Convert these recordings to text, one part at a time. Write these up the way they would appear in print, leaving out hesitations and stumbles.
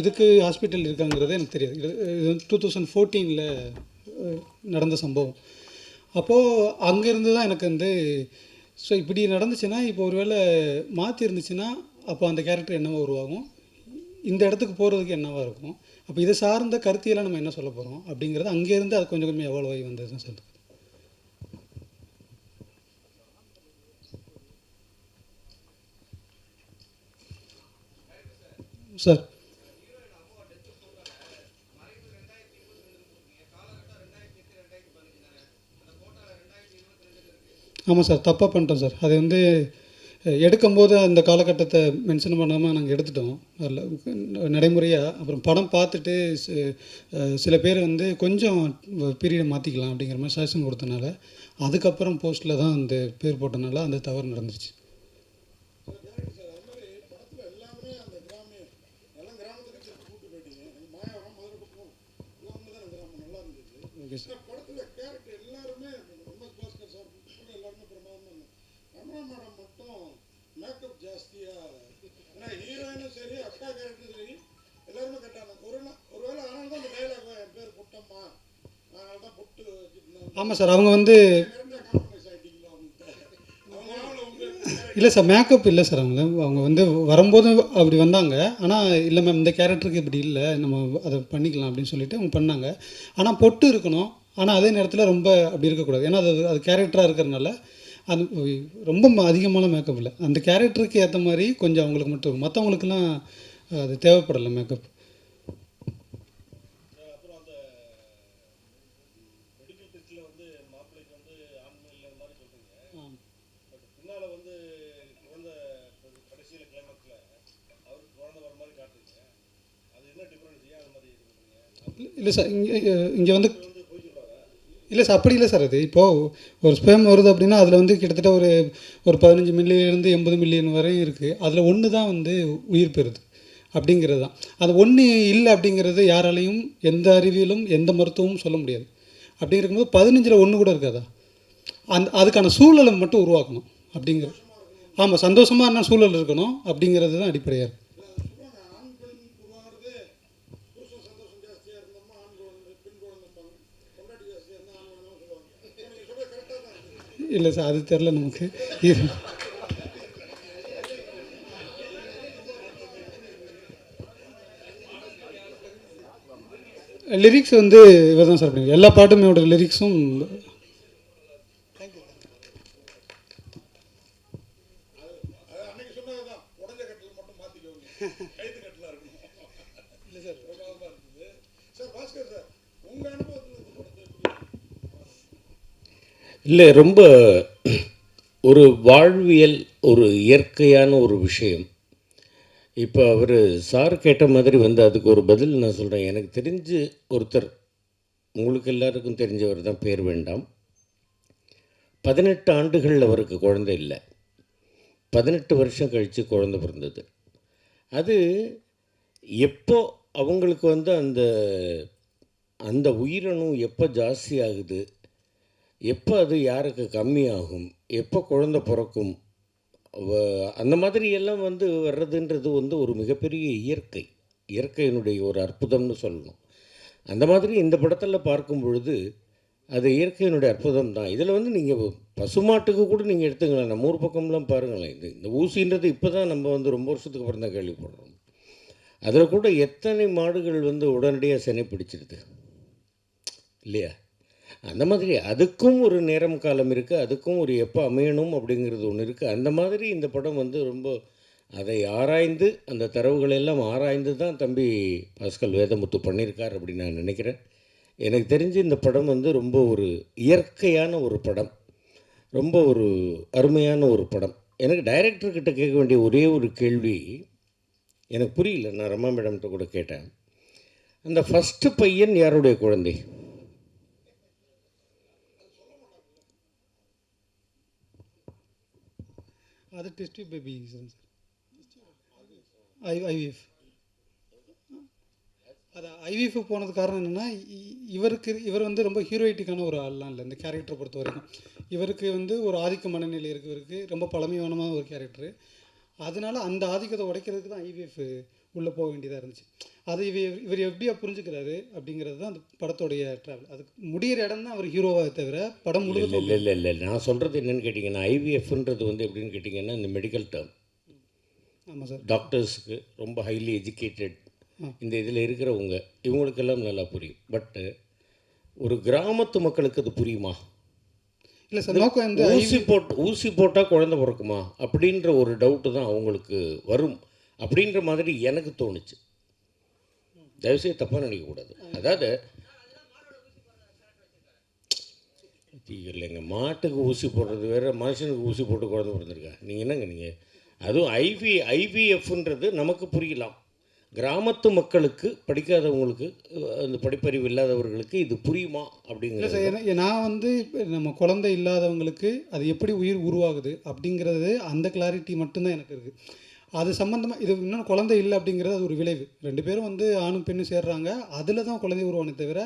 இதுக்கு ஹாஸ்பிட்டல் இருக்காங்கிறது எனக்கு தெரியாது. இது 2014 நடந்த சம்பவம். அப்போது அங்கேருந்து தான் எனக்கு வந்து ஸோ இப்படி நடந்துச்சுன்னா இப்போ ஒரு வேளை மாற்றி இருந்துச்சுன்னா அப்போ அந்த கேரக்டர் என்னவா உருவாகும், இந்த இடத்துக்கு போகிறதுக்கு என்னவாக இருக்கும், அப்போ இதை சார்ந்த கருத்தியெல்லாம் நம்ம என்ன சொல்ல போகிறோம் அப்படிங்கிறது அங்கேருந்து அது கொஞ்சம் கொஞ்சம் எவால்வ் ஆகி வந்தது தான் சார். சார் ஆமாம் சார், தப்பாக பண்ணிட்டோம் சார். அது வந்து எடுக்கும்போது அந்த காலகட்டத்தை மென்ஷன் பண்ணாமல் நாங்கள் எடுத்துட்டோம் அதில் நடைமுறையாக. அப்புறம் படம் பார்த்துட்டு சில பேர் வந்து கொஞ்சம் பீரியடை மாற்றிக்கலாம் அப்படிங்கிற மாதிரி சஜஷன் கொடுத்தனால அதுக்கப்புறம் போஸ்ட்டில் தான் அந்த பேர் போட்டனால அந்த தவறு நடந்துருச்சு. Okay sir. ஆமாம் சார், அவங்க வந்து இல்லை சார், மேக்கப் இல்லை சார். அவங்க வந்து வரும்போது அப்படி வந்தாங்க. ஆனால் இல்லை மேம், இந்த கேரக்டருக்கு இப்படி இல்லை, நம்ம அதை பண்ணிக்கலாம் அப்படின்னு சொல்லிட்டு அவங்க பண்ணாங்க. ஆனால் பொட்டு இருக்கணும், ஆனால் அதே நேரத்தில் ரொம்ப அப்படி இருக்கக்கூடாது. ஏன்னா அது கேரக்டராக இருக்கிறதுனால அது ரொம்ப அதிகமான மேக்கப் இல்லை. அந்த கேரக்டருக்கு ஏற்ற மாதிரி கொஞ்சம் அவங்களுக்கு மட்டும் இருக்கும், மற்றவங்களுக்கெல்லாம் அது தேவைப்படலை மேக்கப். இல்லை சார், இங்கே வந்து இல்லை சார், அப்படி இல்லை சார். அது இப்போது ஒரு ஸ்பேம் வருது அப்படின்னா அதில் வந்து கிட்டத்தட்ட ஒரு 15 மில்லியன்லேருந்து 80 மில்லியன் வரையும் இருக்குது. அதில் ஒன்று தான் வந்து உயிர் பெறுது அப்படிங்கிறது தான். அது ஒன்று இல்லை அப்படிங்கிறது யாராலையும் எந்த அறிவியலும் எந்த மருத்துவமும் சொல்ல முடியாது. அப்படி இருக்கும்போது 15ல் ஒன்று கூட இருக்காதா? அதுக்கான சூழலை மட்டும் உருவாக்கணும் அப்படிங்கிறது. ஆமாம், சந்தோஷமான சூழல் இருக்கணும் அப்படிங்கிறது தான் அடிப்படையாக இருக்குது. இல்லை சார், அது தெரில நமக்கு. லிரிக்ஸ் வந்து இவர் தான் சார் பண்ணுங்க. எல்லா பாட்டுமே லிரிக்ஸும் இல்லை, ரொம்ப ஒரு வாழ்வியல், ஒரு இயற்கையான ஒரு விஷயம். இப்போ அவர் சார் கேட்ட மாதிரி வந்து அதுக்கு ஒரு பதில் நான் சொல்கிறேன். எனக்கு தெரிஞ்சு ஒருத்தர், உங்களுக்கு எல்லாருக்கும் தெரிஞ்சவர் தான், பேர் வேண்டாம், 18 ஆண்டுகள் அவருக்கு குழந்தை இல்லை, 18 வருஷம் கழித்து குழந்தை பிறந்தது. அது எப்போ அவங்களுக்கு வந்து அந்த அந்த உயிரணு எப்போ ஜாஸ்தி ஆகுது, எப்போ அது யாருக்கு கம்மியாகும், எப்போ குழந்தை பிறக்கும், அந்த மாதிரி எல்லாம் வந்து வர்றதுன்றது வந்து ஒரு மிகப்பெரிய இயற்கையினுடைய ஒரு அற்புதம்னு சொல்லணும். அந்த மாதிரி இந்த படத்தில் பார்க்கும் பொழுது அது இயற்கையினுடைய அற்புதம் தான். இதில் வந்து நீங்கள் பசுமாட்டுக்கு கூட நீங்கள் எடுத்துங்களேன், நம்ம ஊர் பக்கம்லாம் பாருங்களேன், இந்த ஊசின்றது இப்போ தான் நம்ம வந்து ரொம்ப வருஷத்துக்கு அப்புறம் தான் கேள்விப்படுறோம். அதில் கூட எத்தனை மாடுகள் வந்து உடனடியாக செனை பிடிச்சிருது இல்லையா? அந்த மாதிரி அதுக்கும் ஒரு நேரம் காலம் இருக்குது, அதுக்கும் ஒரு எப்போ அமையணும் அப்படிங்கிறது ஒன்று இருக்குது. அந்த மாதிரி இந்த படம் வந்து ரொம்ப அதை ஆராய்ந்து, அந்த தரவுகளெல்லாம் ஆராய்ந்து தான் தம்பி பாஸ்கல் வேதமுத்து பண்ணியிருக்கார் அப்படின்னு நான் நினைக்கிறேன். எனக்கு தெரிஞ்சு இந்த படம் வந்து ரொம்ப ஒரு இயற்கையான ஒரு படம், ரொம்ப ஒரு அருமையான ஒரு படம். எனக்கு டைரக்டர்கிட்ட கேட்க வேண்டிய ஒரே ஒரு கேள்வி எனக்கு புரியல. நான் ரமா மேடம்கிட்ட கூட கேட்டேன், அந்த ஃபஸ்ட்டு பையன் யாருடைய குழந்தை? அது டெஸ்ட் பேபி சார், ஐவிஎஃப். அது ஐவிஎஃப் போனது காரணம் என்னென்னா, இவர் வந்து ரொம்ப ஹீரோயிட்டிக்கான ஒரு ஆள்லாம் இல்லை இந்த கேரக்டரை பொறுத்த வரைக்கும். இவருக்கு வந்து ஒரு ஆதிக்க மனநிலை இருக்கு, இவருக்கு ரொம்ப பழமையானமான ஒரு கேரக்டரு. அதனால அந்த ஆதிக்கத்தை உடைக்கிறதுக்கு தான் ஐவிஎஃப் உள்ளே போக வேண்டியதாக இருந்துச்சு. அது இவர் எப்படியா புரிஞ்சுக்கிறாரு அப்படிங்கிறது தான் அந்த படத்தோடைய ட்ராவல். அதுக்கு முடிகிற இடம் தான் அவர் ஹீரோவாக தவிர படம் இல்லை முழுவதும் இல்லை இல்லை இல்லை நான் சொல்கிறது என்னென்னு கேட்டிங்கன்னா, ஐவிஎஃப்ன்றது வந்து எப்படின்னு கேட்டிங்கன்னா, இந்த மெடிக்கல் டேர்ம் ஆமாம் சார். டாக்டர்ஸுக்கு ரொம்ப ஹைலி எஜுகேட்டட் இந்த இதில் இருக்கிறவங்க இவங்களுக்கெல்லாம் நல்லா புரியும். பட்டு ஒரு கிராமத்து மக்களுக்கு அது புரியுமா? இல்லை சார், நோக்கம் வந்து ஊசி போட்டால் குழந்தை பிறக்குமா அப்படின்ற ஒரு டவுட்டு தான் அவங்களுக்கு வரும் அப்படின்ற மாதிரி எனக்கு தோணுச்சு. தயவுசெய்து தப்பாக நினைக்கக்கூடாது. அதாவது இல்லைங்க, மாட்டுக்கு ஊசி போடுறது வேறு, மனுஷனுக்கு ஊசி போட்டு குழந்தை பிறந்திருக்கா? நீங்கள் என்னங்க நீங்கள்? அதுவும் ஐவிஎஃப்ன்றது நமக்கு புரியலாம். கிராமத்து மக்களுக்கு, படிக்காதவங்களுக்கு, அந்த படிப்பறிவு இல்லாதவர்களுக்கு இது புரியுமா அப்படிங்கிறது. சார், நான் வந்து நம்ம குழந்தை இல்லாதவங்களுக்கு அது எப்படி உயிர் உருவாகுது அப்படிங்கிறது அந்த கிளாரிட்டி மட்டும்தான் எனக்கு இருக்குது. அது சம்மந்தமாக இது இன்னொன்று குழந்தை இல்லை அப்படிங்கிறது அது ஒரு விளைவு. 2 பேரும் வந்து ஆணும் பெண்ணும் சேர்றாங்க, அதில் தான் குழந்தை உருவானே தவிர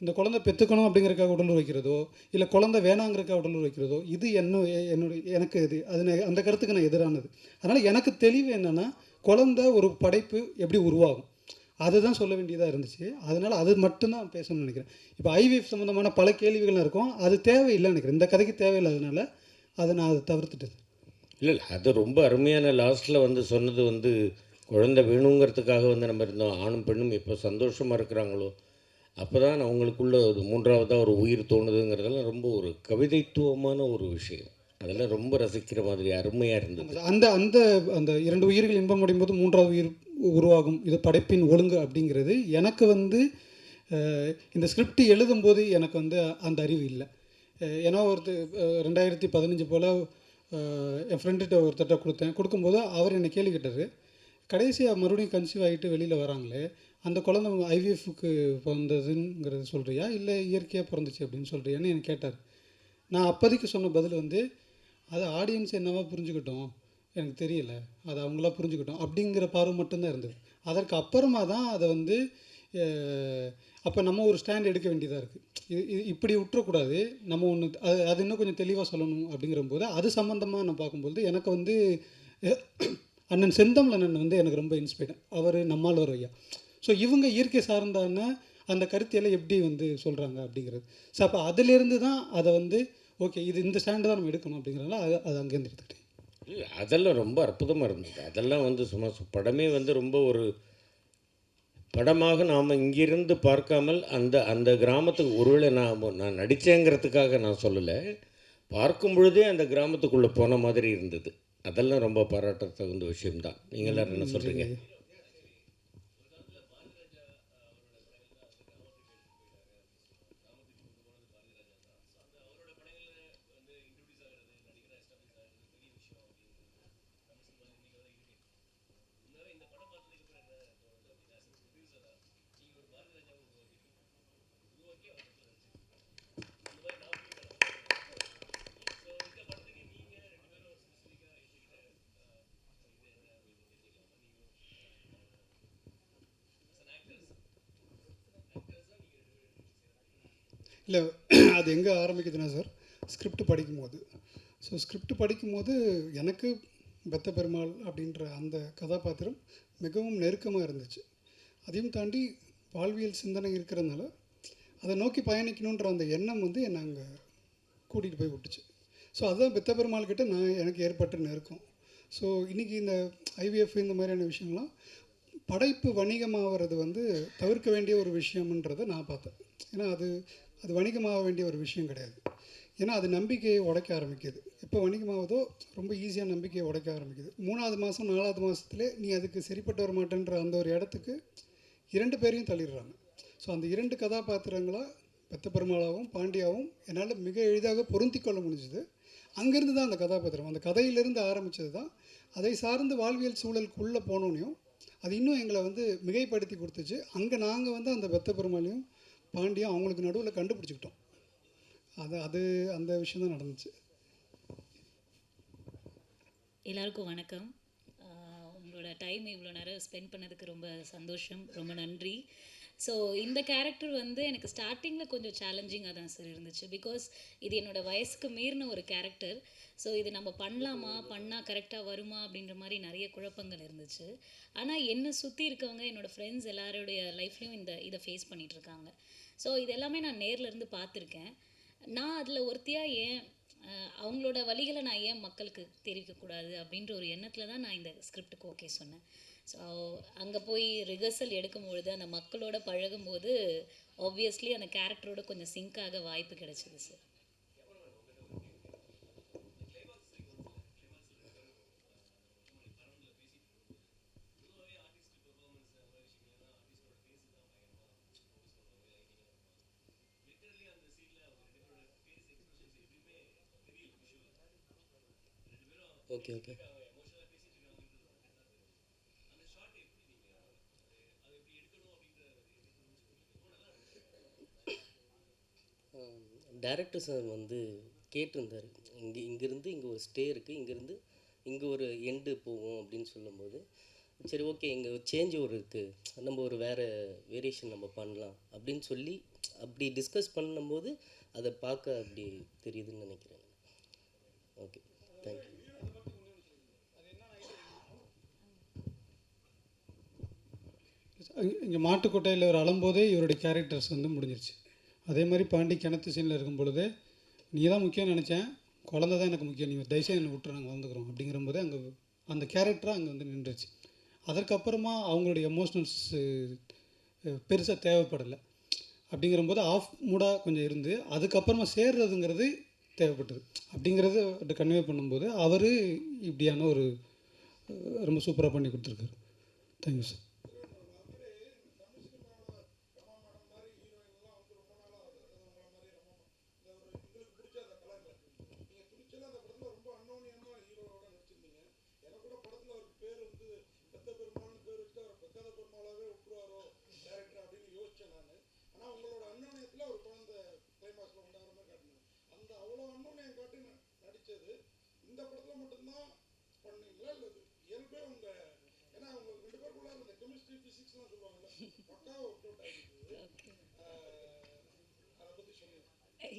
இந்த குழந்தை பெற்றுக்கணும் அப்படிங்கிறக்காக உடல் வைக்கிறதோ இல்லை குழந்தை வேணாங்கிறக்காக உடல் வைக்கிறதோ இது எனக்கு இது அந்த கருத்துக்கு நான் எதிரானது. அதனால் எனக்கு தெளிவு என்னென்னா, குழந்தை ஒரு படைப்பு எப்படி உருவாகும் அதுதான் சொல்ல வேண்டியதாக இருந்துச்சு. அதனால் அது மட்டும்தான் பேசணும்னு நினைக்கிறேன். இப்போ ஐவிஎஃப் சம்மந்தமான பல கேள்விகள் இருக்கும், அது தேவையில்லைன்னு நினைக்கிறேன். இந்த கதைக்கு தேவையில்லாதனால அதை தவிர்த்துட்டது. இல்லை அது ரொம்ப அருமையான லாஸ்ட்டில் வந்து சொன்னது வந்து குழந்தை வேணுங்கிறதுக்காக வந்து நம்ம இருந்தோம். ஆணும் பெண்ணும் எப்போ சந்தோஷமாக இருக்கிறாங்களோ அப்போ தான் அவங்களுக்குள்ள ஒரு மூன்றாவதாக ஒரு உயிர் தோணுதுங்கிறதெல்லாம் ரொம்ப ஒரு கவிதைத்துவமான ஒரு விஷயம். அதெல்லாம் ரொம்ப ரசிக்கிற மாதிரி அருமையாக இருந்தது. அந்த அந்த அந்த 2 உயிர்கள் இன்பம் அடையும் போது 3வது உயிர் உருவாகும், இது படைப்பின் ஒழுங்கு அப்படிங்கிறது எனக்கு வந்து இந்த ஸ்கிரிப்ட் எழுதும்போது எனக்கு வந்து அந்த அறிவு இல்லை. ஏன்னா 2015 போல் என் ஃப்ரெண்டுகிட்ட ஒருத்தட்ட கொடுக்கும்போது அவர் என்னை கேள்வி கேட்டார், கடைசியாக மறுபடியும் கன்சீவ் ஆகிட்டு வெளியில் வராங்களே அந்த குழந்தை ஐவிஎஃப்க்கு பிறந்ததுங்கிறது சொல்கிறியா இல்லை இயற்கையாக பிறந்துச்சு அப்படின்னு சொல்கிறியான்னு எனக்கு கேட்டார். நான் அப்போதைக்கு சொன்ன பதில் வந்து, அது ஆடியன்ஸ் என்னவா புரிஞ்சுக்கிட்டோம் எனக்கு தெரியல, அது அவங்களா புரிஞ்சுக்கிட்டோம் அப்படிங்கிற பார்வை மட்டும்தான் இருந்தது. அதற்கு அப்புறமா தான் அதை வந்து அப்போ நம்ம ஒரு ஸ்டாண்ட் எடுக்க வேண்டியதாக இருக்குது. இது இப்படி விட்டுறக்கூடாது, நம்ம ஒன்று அது இன்னும் கொஞ்சம் தெளிவாக சொல்லணும் அப்படிங்கிறபோது அது சம்மந்தமாக நான் பார்க்கும்போது எனக்கு வந்து அண்ணன் செந்தமிழன் வந்து எனக்கு ரொம்ப இன்ஸ்பைர்ட். அவர் நம்மாழ்வார் ஐயா. ஸோ இவங்க இயற்கை சார்ந்தான அந்த கருத்தியெல்லாம் எப்படி வந்து சொல்கிறாங்க அப்படிங்கிறது. ஸோ அப்போ அதிலேருந்து தான் அதை வந்து ஓகே இது இந்த ஸ்டாண்டு தான் நம்ம எடுக்கணும் அப்படிங்கிறனால அது அங்கேருந்து எடுத்துக்கிட்டேன். அதெல்லாம் ரொம்ப அற்புதமாக இருந்தது. அதெல்லாம் வந்து சும்மா படமே வந்து ரொம்ப ஒரு படமாக நாம் இங்கிருந்து பார்க்காமல் அந்த கிராமத்துக்கு ஒருவேளை நான் நடித்தேங்கிறதுக்காக நான் சொல்லலை, பார்க்கும் பொழுதே அந்த கிராமத்துக்குள்ளே போன மாதிரி இருந்தது. அதெல்லாம் ரொம்ப பாராட்ட தகுந்த விஷயம்தான். நீங்கள் எல்லோரும் என்ன சொல்கிறீங்க? இல்லை, அது எங்கே ஆரம்பிக்குதுன்னா சார், ஸ்கிரிப்ட் படிக்கும்போது. ஸோ ஸ்கிரிப்ட் படிக்கும்போது எனக்கு பெத்த பெருமாள் அப்படின்ற அந்த கதாபாத்திரம் மிகவும் நெருக்கமாக இருந்துச்சு. அதையும் தாண்டி வாழ்வியல் சிந்தனை இருக்கிறதுனால அதை நோக்கி பயணிக்கணுன்ற அந்த எண்ணம் வந்து என்னை அங்கே கூட்டிகிட்டு போய் விட்டுச்சு. ஸோ அதுதான் பெத்த பெருமாள் கிட்ட எனக்கு ஏற்பட்ட நெருக்கம். ஸோ இன்றைக்கி இந்த ஐவிஎஃப் இந்த மாதிரியான விஷயங்கள்லாம் படைப்பு வணிகமாகிறது வந்து தவிர்க்க வேண்டிய ஒரு விஷயம்ன்றதை நான் பார்த்தேன். ஏன்னா அது வணிகமாக வேண்டிய ஒரு விஷயம் கிடையாது. ஏன்னா அது நம்பிக்கையை உடைக்க ஆரம்பிக்குது. எப்போ வணிகமாவதோ ரொம்ப ஈஸியாக நம்பிக்கையை உடைக்க ஆரம்பிக்குது. 3வது மாதம் 4வது மாதத்துலேயே நீ அதுக்கு சரிப்பட்டு வர மாட்டேன்ற அந்த ஒரு இடத்துக்கு 2 பேரையும் தள்ளிடுறாங்க. ஸோ அந்த 2 கதாபாத்திரங்களாக பெத்த பெருமாளாகவும் பாண்டியாவும் என்னால் மிக எளிதாக பொருந்தி கொள்ள முடிஞ்சுது. அங்கேருந்து தான் அந்த கதாபாத்திரம், அந்த கதையிலேருந்து ஆரம்பித்தது தான். அதை சார்ந்து வாழ்வியல் சூழலுக்குள்ளே போனோன்னையும் அது இன்னும் எங்களை வந்து மிகைப்படுத்தி கொடுத்துச்சு. அங்கே நாங்கள் வந்து அந்த பெத்த பெருமாளையும் பாண்டியும் அவங்களுக்கு நடுவில் கண்டுபிடிச்சிக்கிட்டோம். அது அந்த விஷயம் தான் நடந்துச்சு. எல்லாருக்கும் வணக்கம். உங்களோட டைம் இவ்வளோ நேரம் ஸ்பெண்ட் பண்ணதுக்கு ரொம்ப சந்தோஷம், ரொம்ப நன்றி. ஸோ இந்த கேரக்டர் வந்து எனக்கு ஸ்டார்டிங்கில் கொஞ்சம் சேலஞ்சிங்காக தான் சார் இருந்துச்சு. பிகாஸ் இது என்னோட வயசுக்கு மீறின ஒரு கேரக்டர். ஸோ இது நம்ம பண்ணலாமா, பண்ணால் கரெக்டாக வருமா அப்படின்ற மாதிரி நிறைய குழப்பங்கள் இருந்துச்சு. ஆனால் என்னை சுற்றி இருக்கவங்க, என்னோடய ஃப்ரெண்ட்ஸ் எல்லாருடைய லைஃப்லேயும் இதை ஃபேஸ் பண்ணிகிட்ருக்காங்க. ஸோ இது எல்லாமே நான் நேர்ல இருந்து பார்த்துருக்கேன். நான் அதில் ஒருத்தியாக ஏன் அவங்களோட வழிகளை நான் ஏன் மக்களுக்கு தெரிவிக்கக்கூடாது அப்படின்ற ஒரு எண்ணத்தில் தான் நான் இந்த ஸ்கிரிப்டுக்கு ஓகே சொன்னேன். ஸோ அங்கே போய் ரிஹர்சல் எடுக்கும்பொழுது அந்த மக்களோட பழகும்போது ஆப்வியஸ்லி அந்த கேரக்டரோட கொஞ்சம் சிங்க் ஆக வாய்ப்பு கிடைச்சிது sir. Okay okay. Director sir வந்து கேட்டிருந்தார், இங்கேருந்து இங்கே ஒரு ஸ்டே இருக்குது, இங்கேருந்து இங்கே ஒரு எண்டு போகும் அப்படின்னு சொல்லும்போது, சரி ஓகே இங்கே சேஞ்ச் ஒரு இருக்குது, நம்ம ஒரு வேறு வேரியேஷன் நம்ம பண்ணலாம் அப்படின்னு சொல்லி அப்படி டிஸ்கஸ் பண்ணும்போது அதை பார்க்க அப்படி தெரியுதுன்னு நினைக்கிறேன். Okay, thank you. இங்கே மாட்டுக்கொட்டையில் ஒரு அழும்போதே இவருடைய கேரக்டர்ஸ் வந்து முடிஞ்சிருச்சு. அதே மாதிரி பாண்டி கிணத்து சீனில் இருக்கும் பொழுது நீ தான் முக்கியம்னு நினச்சேன், குழந்தை தான் எனக்கு முக்கியம், நீ தயவுசெய்து என்னை விட்டு நாங்கள் வந்துக்கிறோம் அப்படிங்கிறம்போது அங்கே அந்த கேரக்டராக அங்கே வந்து நின்றுச்சு. அதற்கப்புறமா அவங்களுடைய எமோஷ்னல்ஸு பெருசாக தேவைப்படலை. அப்படிங்கிறம்போது ஆஃப் மூடாக கொஞ்சம் இருந்து அதுக்கப்புறமா சேர்றதுங்கிறது தேவைப்பட்டது. அப்படிங்கிறது கன்வே பண்ணும்போது அவர் இப்படியான ஒரு ரொம்ப சூப்பராக பண்ணி கொடுத்துருக்காரு. Thank you sir.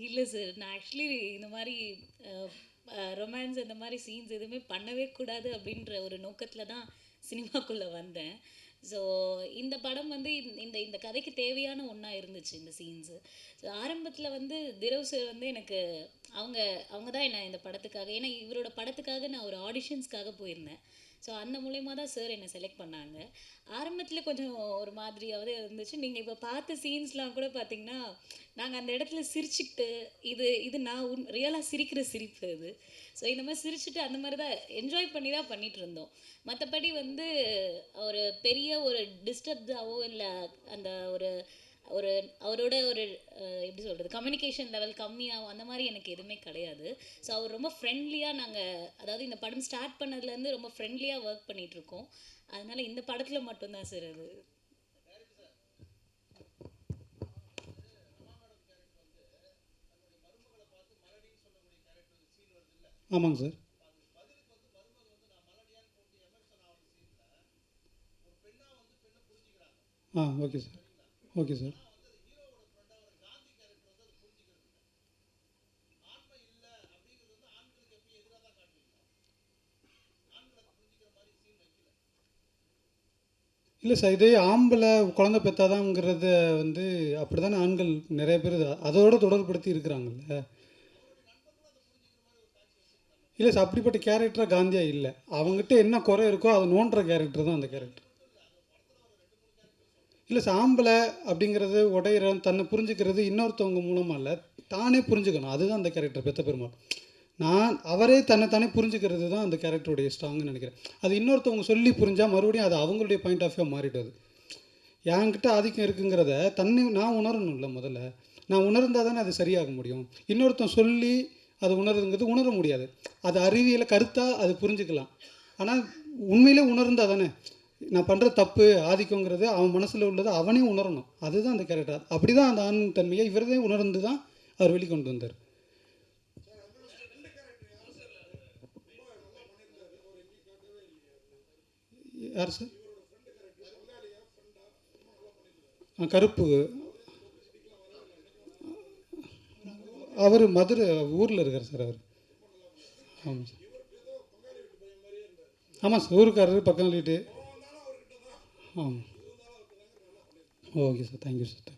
இல்லை சார், நான் ஆக்சுவலி இந்த மாதிரி ரொமான்ஸ் அந்த மாதிரி சீன்ஸ் எதுவுமே பண்ணவே கூடாது அப்படின்ற ஒரு நோக்கத்தில் தான் சினிமாக்குள்ளே வந்தேன். ஸோ இந்த படம் வந்து இந்த இந்த கதைக்கு தேவையான ஒன்றா இருந்துச்சு இந்த சீன்ஸு. ஸோ ஆரம்பத்தில் வந்து திரவ் சார் வந்து எனக்கு அவங்க அவங்க தான் என்ன இந்த படத்துக்காக, ஏன்னா இவரோட படத்துக்காக நான் ஒரு ஆடிஷன்ஸ்க்காக போயிருந்தேன். ஸோ அந்த மூலயமா தான் சார் என்னை செலக்ட் பண்ணாங்க. ஆரம்பத்தில் கொஞ்சம் ஒரு மாதிரியாவது இருந்துச்சு. நீங்கள் இப்போ பார்த்த சீன்ஸ்லாம் கூட பார்த்தீங்கன்னா நாங்கள் அந்த இடத்துல சிரிச்சுக்கிட்டு இது இது நான் ரியலாக சிரிக்கிற சிரிப்பு அது. ஸோ இந்த மாதிரி சிரிச்சுட்டு அந்த மாதிரி தான் என்ஜாய் பண்ணி தான் பண்ணிகிட்டு இருந்தோம். மற்றபடி வந்து ஒரு பெரிய ஒரு டிஸ்டர்ப்டாவோ இல்லை அந்த ஒரு ஒரு அவரோட ஒரு எப்படி சொல்கிறது கம்யூனிகேஷன் லெவல் கம்மியாகும் அந்த மாதிரி எனக்கு எதுவுமே கிடையாது. ஸோ அவர் ரொம்ப ஃப்ரெண்ட்லியாக நாங்கள், அதாவது இந்த படம் ஸ்டார்ட் பண்ணதுலேருந்து ரொம்ப ஃப்ரெண்ட்லியாக ஒர்க் பண்ணிகிட்ருக்கோம். அதனால் இந்த படத்தில் மட்டும்தான் சார் அது. ஆமாங்க sir. Okay sir. Okay sir. இல்லை சார், இதே ஆம்பளை குழந்தை பெற்றாதாங்கிறத வந்து அப்படி தானே ஆண்கள் நிறைய பேர் அதோடு தொடர்படுத்தி இருக்கிறாங்கல்ல. இல்லை சார், அப்படிப்பட்ட கேரக்டராக காந்தியா இல்லை. அவங்ககிட்ட என்ன குறை இருக்கோ அதை நோண்டுற கேரக்டர் தான் அந்த கேரக்டர். இல்லை சார், ஆம்பளை அப்படிங்கிறது உடையிற தன்னை புரிஞ்சுக்கிறது இன்னொருத்தவங்க மூலமாக இல்லை, தானே புரிஞ்சுக்கணும். அதுதான் அந்த கேரக்டர் பெத்த பெருமாள். அவரே தன்னை புரிஞ்சுக்கிறது தான் அந்த கேரக்டருடைய ஸ்ட்ராங்குன்னு நினைக்கிறேன். அது இன்னொருத்தவங்க சொல்லி புரிஞ்சால் மறுபடியும் அது அவங்களுடைய பாயிண்ட் ஆஃப் வியூ மாறிடுது. என்கிட்ட ஆதிக்கம் இருக்குங்கிறத நான் உணரணும்ல. முதல்ல நான் உணர்ந்தால் தானே அது சரியாக முடியும். இன்னொருத்தன் சொல்லி அது உணருங்கிறது உணர முடியாது. அது அறிவியலை கருத்தாக அது புரிஞ்சுக்கலாம். ஆனால் உண்மையிலே உணர்ந்தால் தானே நான் பண்ணுற தப்பு ஆதிக்கங்கிறது அவன் மனசில் உள்ளது அவனே உணரணும். அதுதான் அந்த கேரக்டர். அப்படி தான் அந்த ஆண் தன்மையை இவரதே உணர்ந்து தான் அவர் வெளிக்கொண்டு வந்தார். யார் சார்? கருப்பு. அவர் மதுரை ஊரில் இருக்கார் சார் அவர். ஆமாம் சார். ஆமாம் சார், ஊருக்காரர் பக்கம் வீட்டு. ஆமாம். Okay sir, thank you sir.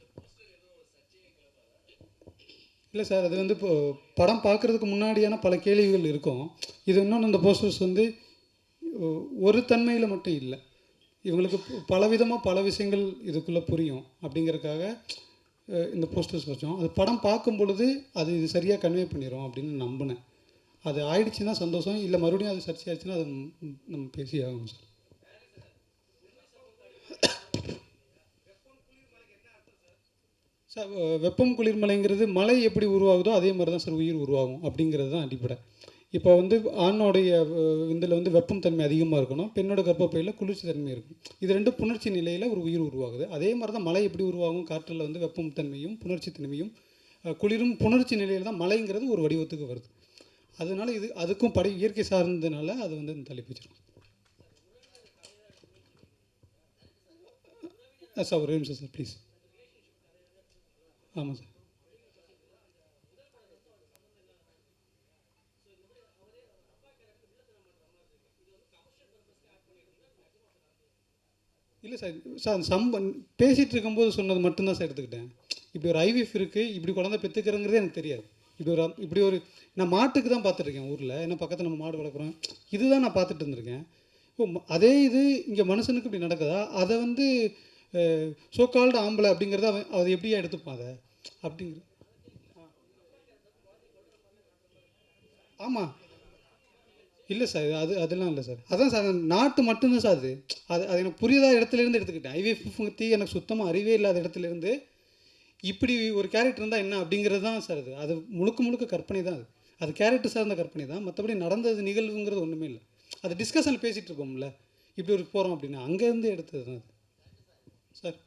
இல்லை சார், அது வந்து இப்போது படம் பார்க்குறதுக்கு முன்னாடியான பல கேள்விகள் இருக்கும். இது இன்னொன்று, இந்த போஸ்டர்ஸ் வந்து ஒரு தன்மையில் மட்டும் இல்லை, இவங்களுக்கு பலவிதமாக பல விஷயங்கள் இதுக்குள்ளே புரியும் அப்படிங்கிறதுக்காக இந்த போஸ்டர்ஸ் வச்சோம். அது படம் பார்க்கும் பொழுது அது இது சரியாக கன்வே பண்ணிடும் அப்படின்னு நம்பினேன். அது ஆயிடுச்சுன்னா சந்தோஷம், இல்லை மறுபடியும் அது சர்ச்சை ஆயிடுச்சுன்னா அது நம்ம பேசி ஆகணும் சார். சார், வெப்பம் குளிர்மலைங்கிறது மழை எப்படி உருவாகுதோ அதே மாதிரி தான் சார் உயிர் உருவாகும் அப்படிங்கிறது தான் அடிப்படை. இப்போ வந்து ஆணோடைய இதில் வந்து வெப்பம் தன்மை அதிகமாக இருக்கணும், பெண்ணோட கர்ப்பப்பையில் குளிர்ச்சி தன்மை இருக்கும். இது ரெண்டு புணர்ச்சி நிலையில் ஒரு உயிர் உருவாகுது. அதே மாதிரி தான் மழை எப்படி உருவாகும், காற்றில் வந்து வெப்பம் தன்மையும் புணர்ச்சி தன்மையும் குளிரும் புணர்ச்சி நிலையில் தான் மழைங்கிறது ஒரு வடிவத்துக்கு வருது. அதனால் இது அதுக்கும் இயற்கை சார்ந்ததுனால அது வந்து தள்ளி வச்சிருக்கோம். சார் ஒரு நிமிஷம் சார் ப்ளீஸ். ஆமாம் சார். இல்லை சார், பேசிகிட்டு இருக்கும்போது சொன்னது மட்டும்தான் சார் எடுத்துக்கிட்டேன். இப்படி ஒரு ஐவிஎஃப் இருக்குது, இப்படி குழந்தை பெற்றுக்கிறங்கிறதே எனக்கு தெரியாது. இப்படி ஒரு நான் மாட்டுக்கு தான் பார்த்துட்ருக்கேன் ஊரில், ஏன்னா பக்கத்தில் நம்ம மாடு வளர்க்குறோம், இதுதான் நான் பார்த்துட்டு இருந்திருக்கேன். அதே இது இங்கே மனுஷனுக்கு இப்படி நடக்குதா, அதை வந்து சோகால்டு ஆம்பளை அப்படிங்கிறத அதை எப்படியா எடுத்துப்பான் அதை அப்படிங்கிற. ஆமாம். இல்லை சார், அதெல்லாம் இல்லை சார். அதான் சார், நாட்டு மட்டும்தான் சார் அது எனக்கு புரியாத இடத்துலேருந்து எடுத்துக்கிட்டேன். ஐவிஎஃப் பற்றி எனக்கு சுத்தமாக அறிவே இல்லாத இடத்துலேருந்து இப்படி ஒரு கேரக்டர் இருந்தால் என்ன அப்படிங்கிறது தான் சார். அது முழுக்க கற்பனை தான். அது கேரக்டர் சார்ந்த கற்பனை தான், மற்றபடி நடந்தது நிகழ்வுங்கிறது ஒன்றுமே இல்லை. அது டிஸ்கஷனில் பேசிகிட்டு இருக்கோம்ல, இப்படி ஒரு போகிறோம் அப்படின்னா அங்கேருந்து எடுத்தது தான் அது சார்.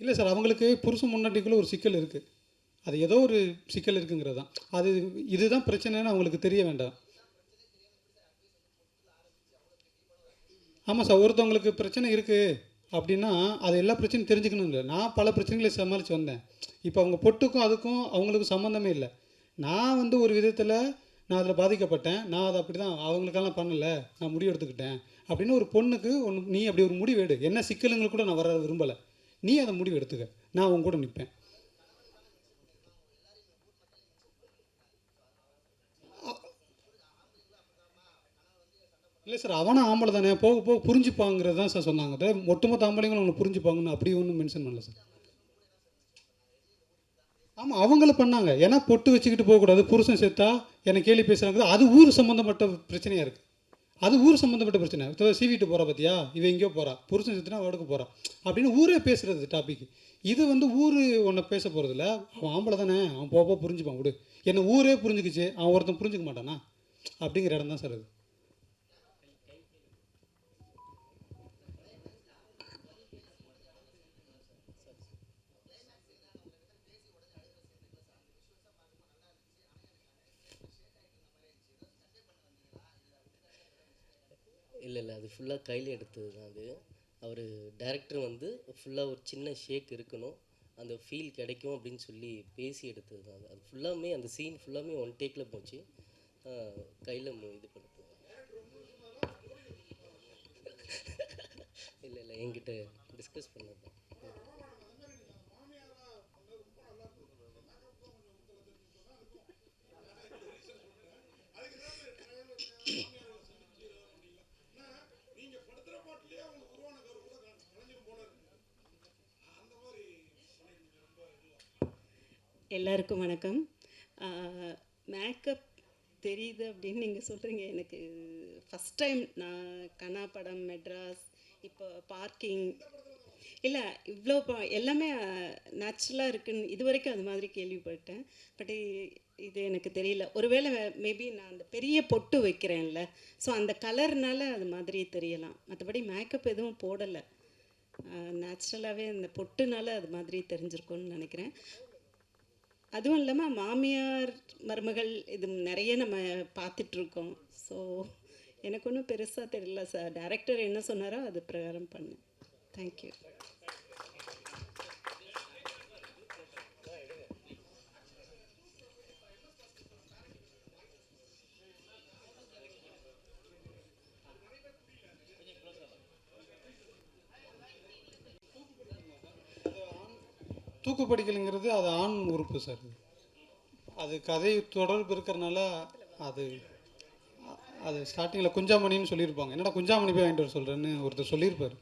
இல்லை சார், அவங்களுக்கு புருஷன் முன்னாடிக்குள்ளே ஒரு சிக்கல் இருக்குது, அது ஏதோ ஒரு சிக்கல் இருக்குங்கிறது தான். அது இதுதான் பிரச்சனைன்னு அவங்களுக்கு தெரிய வேண்டாம். ஆமாம் சார், ஒருத்தவங்களுக்கு பிரச்சனை இருக்குது அப்படின்னா அது எல்லா பிரச்சனையும் தெரிஞ்சுக்கணும் இல்லை. நான் பல பிரச்சனைகளை சமாளித்து வந்தேன். இப்போ அவங்க பொட்டுக்கும் அதுக்கும் அவங்களுக்கும் சம்மந்தமே இல்லை. நான் வந்து ஒரு விதத்தில் நான் அதில் பாதிக்கப்பட்டேன், நான் அதை அப்படி தான் அவங்களுக்கெல்லாம் பண்ணலை, நான் முடிவு எடுத்துக்கிட்டேன் அப்படின்னு ஒரு பொண்ணுக்கு நீ அப்படி ஒரு முடிவு எடு, என்ன சிக்கலுங்களுக்கு கூட நான் வர விரும்பலை, நீ அதை முடிவு எடுத்துக்க, நான் அவங்க கூட நிற்பேன். இல்லை சார், அவனும் ஆம்பளை தானே, போக போக புரிஞ்சுப்பாங்கிறது தான் சார் சொன்னாங்க. அதை ஒட்டுமொத்த ஆம்பளைங்களும் அவங்களை புரிஞ்சுப்பாங்கன்னு அப்படி ஒன்றும் மென்ஷன் பண்ணல சார். ஆமாம், அவங்கள பண்ணாங்க. ஏன்னா பொட்டு வச்சுக்கிட்டு போகக்கூடாது, புருஷன் செத்தா என்னை கேள்வி பேசுகிறாங்க, அது ஊர் சம்மந்தப்பட்ட பிரச்சனையாக இருக்குது. அது ஊர் சம்மந்தப்பட்ட பிரச்சனை. சீவிட்டு போகிறா பார்த்தியா, இவன் எங்கேயோ போகிறா, புருஷன் செத்துனா அவடுக்கு போகிறா அப்படின்னு ஊரே பேசுகிறது டாபிக். இது வந்து ஊர் ஒன்றை பேச போகிறதில்ல, அவன் ஆம்பளை தானே, அவன் போக புரிஞ்சுப்பான் விடு, என்னை ஊரே புரிஞ்சுக்கிச்சு, அவன் ஒருத்தன் புரிஞ்சுக்க மாட்டானா அப்படிங்கிற இடம் தான் சார் அது. இல்லை, அது ஃபுல்லாக கையில் எடுத்தது தான் அது. அவர் டைரக்டர் வந்து ஃபுல்லாக ஒரு சின்ன ஷேக் இருக்கணும், அந்த ஃபீல் கிடைக்கும் அப்படின்னு சொல்லி பேசி எடுத்தது தான் அது. ஃபுல்லாமே அந்த சீன் ஃபுல்லாமே ஒன் டேக்கில் போச்சு, கையில் இது பண்ணிட்டு. இல்லை என்கிட்ட டிஸ்கஸ் பண்ணது தான். எல்லாருக்கும் வணக்கம். மேக்கப் தெரியுது அப்படின்னு நீங்கள் சொல்கிறீங்க. எனக்கு ஃபஸ்ட் டைம் நான் கனா படம், மெட்ராஸ், இப்போ பார்க்கிங், இல்லை இவ்வளோ எல்லாமே நேச்சுரலாக இருக்குன்னு இது வரைக்கும் அது மாதிரி கேள்விப்பட்டேன். பட் இது எனக்கு தெரியல. ஒருவேளை மேபி நான் அந்த பெரிய பொட்டு வைக்கிறேன்ல, ஸோ அந்த கலர்னால அது மாதிரி தெரியலாம். மற்றபடி மேக்கப் எதுவும் போடலை. நேச்சுரலாகவே அந்த பொட்டுனால அது மாதிரி தெரிஞ்சிருக்கும்னு நினைக்கிறேன். அதுவும் இல்லாமல் மாமியார் மருமகள் இது நிறைய நம்ம பார்த்துட்ருக்கோம். ஸோ எனக்கு ஒன்றும் பெருசாக தெரியல சார். டைரக்டர் என்ன சொன்னாரோ அது பிரகாரம் பண்ணேன். தேங்க்யூ. தூக்கு படிக்கலைங்கிறது அது ஆண் உறுப்பு சார். அது கதை தொடர்பு இருக்கிறனால அது அது ஸ்டார்டிங்கில் குஞ்சாமணின்னு சொல்லியிருப்பாங்க. என்னடா குஞ்சாமணி போய் வாங்கிட்டு வர சொல்கிறேன்னு ஒருத்தர் சொல்லியிருப்பார்.